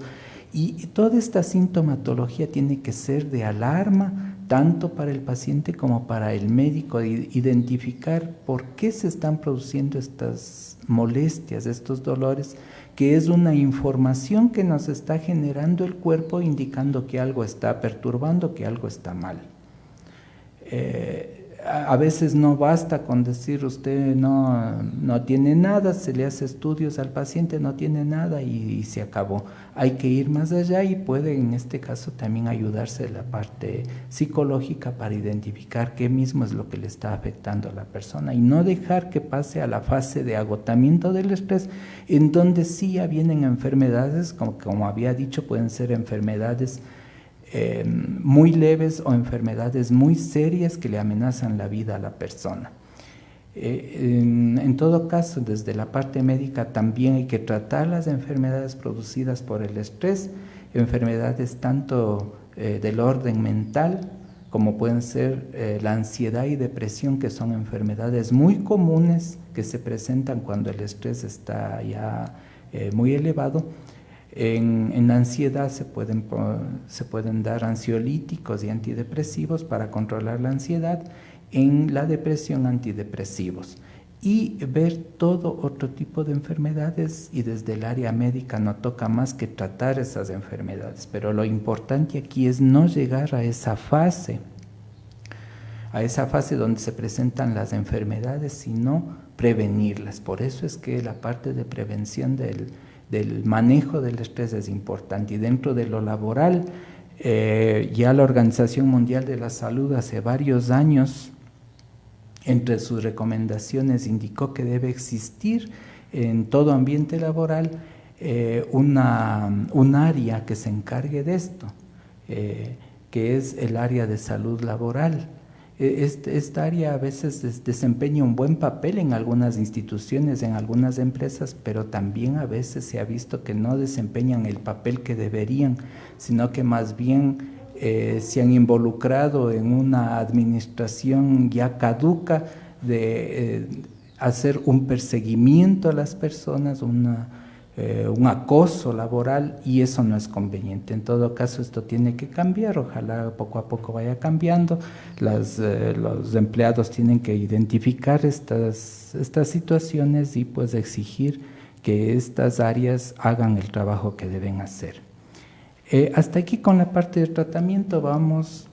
y toda esta sintomatología tiene que ser de alarma, tanto para el paciente como para el médico, identificar por qué se están produciendo estas molestias, estos dolores, que es una información que nos está generando el cuerpo indicando que algo está perturbando, que algo está mal. A veces no basta con decir usted no tiene nada, se le hace estudios al paciente, no tiene nada y se acabó. Hay que ir más allá y puede en este caso también ayudarse de la parte psicológica para identificar qué mismo es lo que le está afectando a la persona y no dejar que pase a la fase de agotamiento del estrés, en donde sí ya vienen enfermedades, como había dicho, pueden ser enfermedades muy leves o enfermedades muy serias que le amenazan la vida a la persona. En todo caso, desde la parte médica también hay que tratar las enfermedades producidas por el estrés, enfermedades tanto del orden mental como pueden ser la ansiedad y depresión, que son enfermedades muy comunes que se presentan cuando el estrés está ya muy elevado. En la ansiedad se pueden dar ansiolíticos y antidepresivos para controlar la ansiedad, en la depresión antidepresivos, y ver todo otro tipo de enfermedades, y desde el área médica no toca más que tratar esas enfermedades, pero lo importante aquí es no llegar a esa fase donde se presentan las enfermedades, sino prevenirlas. Por eso es que la parte de prevención del manejo del estrés es importante. Y dentro de lo laboral, ya la Organización Mundial de la Salud hace varios años, entre sus recomendaciones, indicó que debe existir en todo ambiente laboral un área que se encargue de esto, que es el área de salud laboral. Esta área a veces desempeña un buen papel en algunas instituciones, en algunas empresas, pero también a veces se ha visto que no desempeñan el papel que deberían, sino que más bien se han involucrado en una administración ya caduca de hacer un perseguimiento a las personas, un acoso laboral, y eso no es conveniente. En todo caso, esto tiene que cambiar, ojalá poco a poco vaya cambiando. Los empleados tienen que identificar estas situaciones y pues exigir que estas áreas hagan el trabajo que deben hacer. Hasta aquí con la parte de tratamiento. Vamos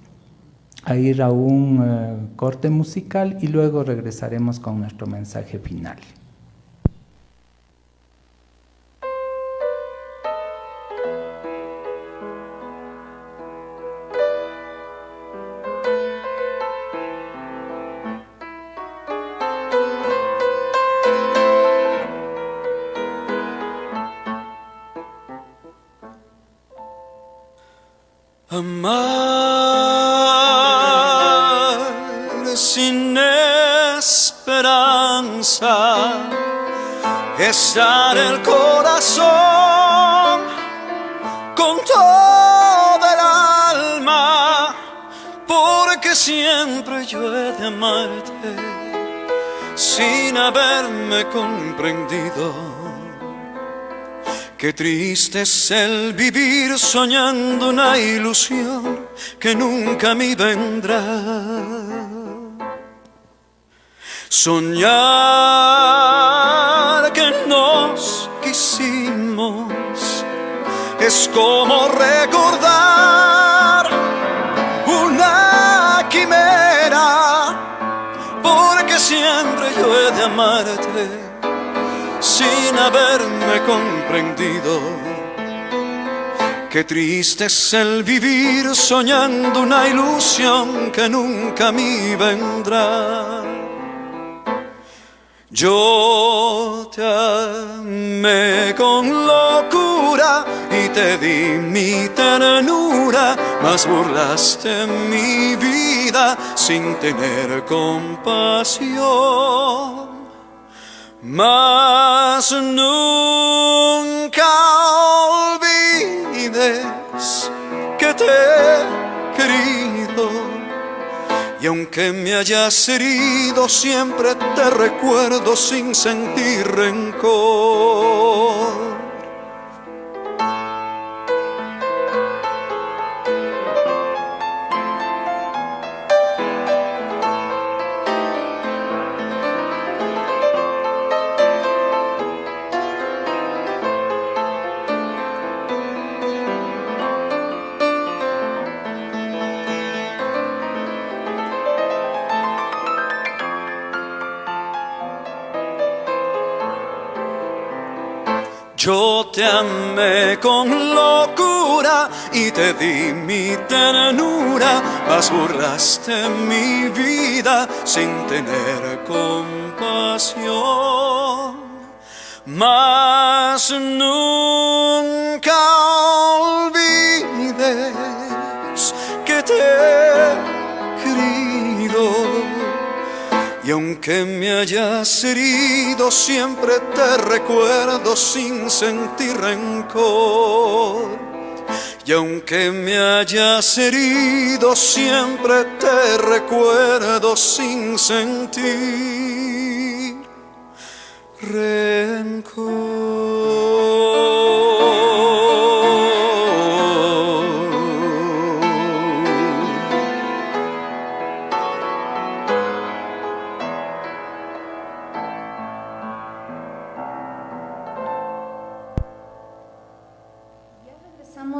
a ir a un corte musical y luego regresaremos con nuestro mensaje final. Amar vida está en el corazón con toda el alma, porque siempre yo he de amarte sin haberme comprendido. Qué triste es el vivir soñando una ilusión que nunca me vendrá. Soñar que nos quisimos es como recordar una quimera, porque siempre yo he de amarte sin haberme comprendido. Qué triste es el vivir soñando una ilusión que nunca me vendrá. Yo te amé con locura y te di mi ternura, mas burlaste mi vida sin tener compasión. Mas nunca olvides que te he querido, y aunque me hayas herido siempre te recuerdo sin sentir rencor. Yo te amé con locura y te di mi ternura, mas burlaste mi vida sin tener compasión. Mas nunca olvides que te he querido, y aunque me hayas herido, siempre te recuerdo sin sentir rencor. Y aunque me hayas herido, siempre te recuerdo sin sentir rencor.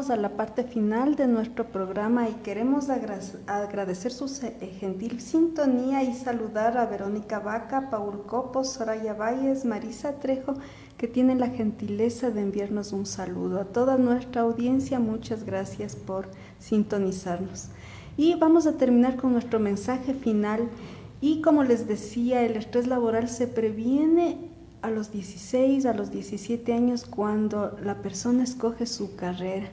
A la parte final de nuestro programa y queremos agradecer su gentil sintonía y saludar a Verónica Vaca, Paul Copos, Soraya Valles, Marisa Trejo, que tienen la gentileza de enviarnos un saludo. A toda nuestra audiencia, muchas gracias por sintonizarnos. Y vamos a terminar con nuestro mensaje final. Y como les decía, el estrés laboral se previene a los 16, a los 17 años cuando la persona escoge su carrera.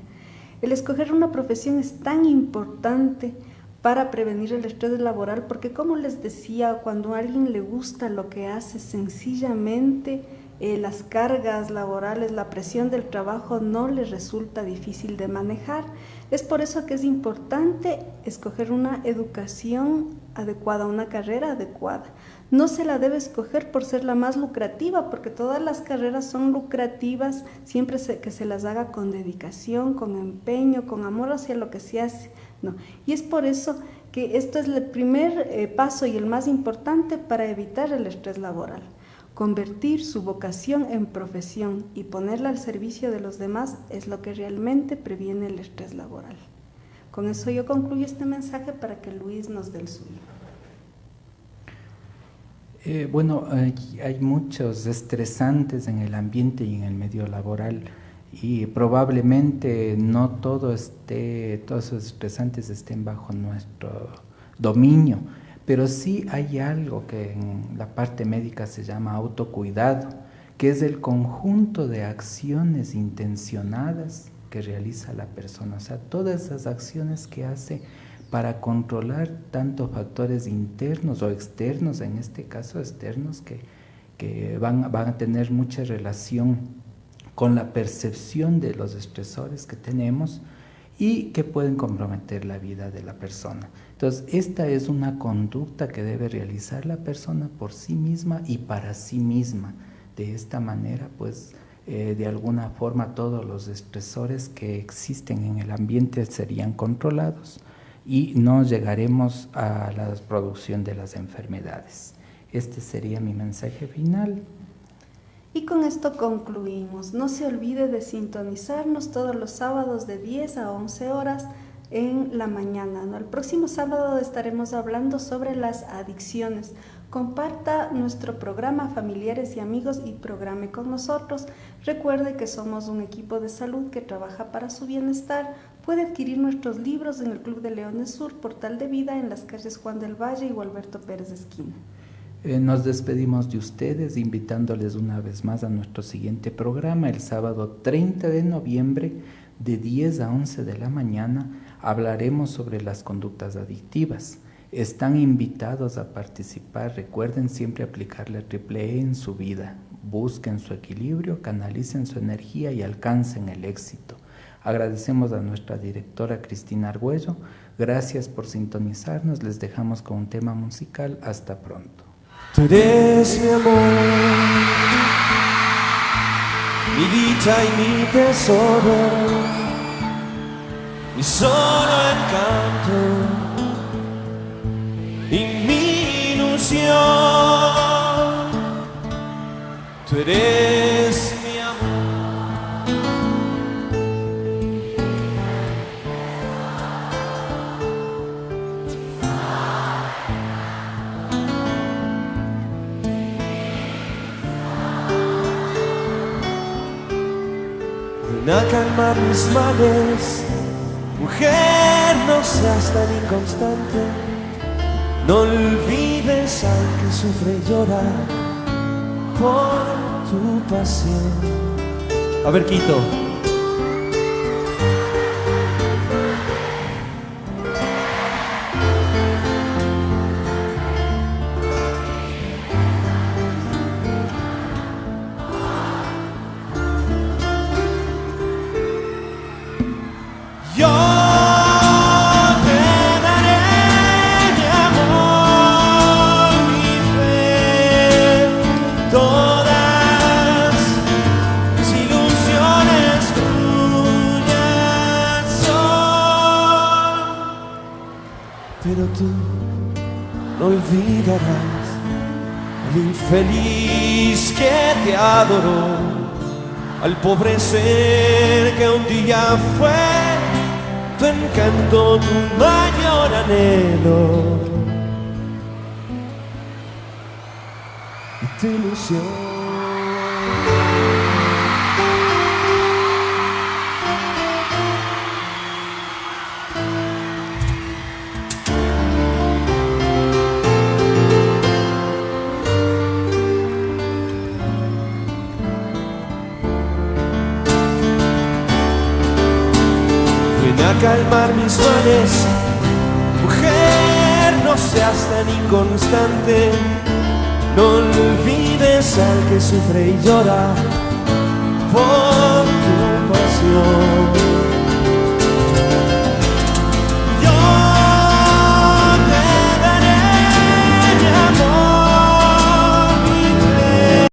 El escoger una profesión es tan importante para prevenir el estrés laboral porque, como les decía, cuando a alguien le gusta lo que hace, sencillamente las cargas laborales, la presión del trabajo no le resulta difícil de manejar. Es por eso que es importante escoger una educación adecuada, una carrera adecuada. No se la debe escoger por ser la más lucrativa, porque todas las carreras son lucrativas siempre que se las haga con dedicación, con empeño, con amor hacia lo que se hace. No. Y es por eso que esto es el primer paso y el más importante para evitar el estrés laboral. Convertir su vocación en profesión y ponerla al servicio de los demás es lo que realmente previene el estrés laboral. Con eso yo concluyo este mensaje para que Luis nos dé el suyo. Hay muchos estresantes en el ambiente y en el medio laboral y probablemente no todos esos estresantes estén bajo nuestro dominio, pero sí hay algo que en la parte médica se llama autocuidado, que es el conjunto de acciones intencionadas que realiza la persona, o sea, todas esas acciones que hace para controlar tanto factores internos o externos, en este caso externos, que van a tener mucha relación con la percepción de los estresores que tenemos y que pueden comprometer la vida de la persona. Entonces, esta es una conducta que debe realizar la persona por sí misma y para sí misma. De esta manera, pues, de alguna forma todos los estresores que existen en el ambiente serían controlados y no llegaremos a la producción de las enfermedades. Este sería mi mensaje final. Y con esto concluimos. No se olvide de sintonizarnos todos los sábados de 10 a 11 horas en la mañana, ¿no? El próximo sábado estaremos hablando sobre las adicciones. Comparta nuestro programa Familiares y Amigos y programe con nosotros. Recuerde que somos un equipo de salud que trabaja para su bienestar. Puede adquirir nuestros libros en el Club de Leones Sur, Portal de Vida, en las calles Juan del Valle y Gualberto Pérez de esquina. Nos despedimos de ustedes invitándoles una vez más a nuestro siguiente programa el sábado 30 de noviembre de 10 a 11 de la mañana. Hablaremos sobre las conductas adictivas. Están invitados a participar. Recuerden siempre aplicar la Triple E en su vida. Busquen su equilibrio, canalicen su energía y alcancen el éxito. Agradecemos a nuestra directora Cristina Argüello. Gracias por sintonizarnos. Les dejamos con un tema musical. Hasta pronto. Tú eres mi amor, mi dicha y mi tesoro, mi solo encanto y mi ilusión. Tú eres mi amor. Ven a calmar mis males, mujer, no seas tan inconstante. No olvides al que sufre y llora por tu pasión. A ver, Quito. Yo te daré mi amor, mi fe, todas mis ilusiones tuyas son. Pero tú no olvidarás al infeliz que te adoró, al pobre ser que un día fue tu encanto, tu mayor anhelo y tu ilusión. A calmar mis males, mujer, no seas tan inconstante. No olvides al que sufre y llora por tu pasión.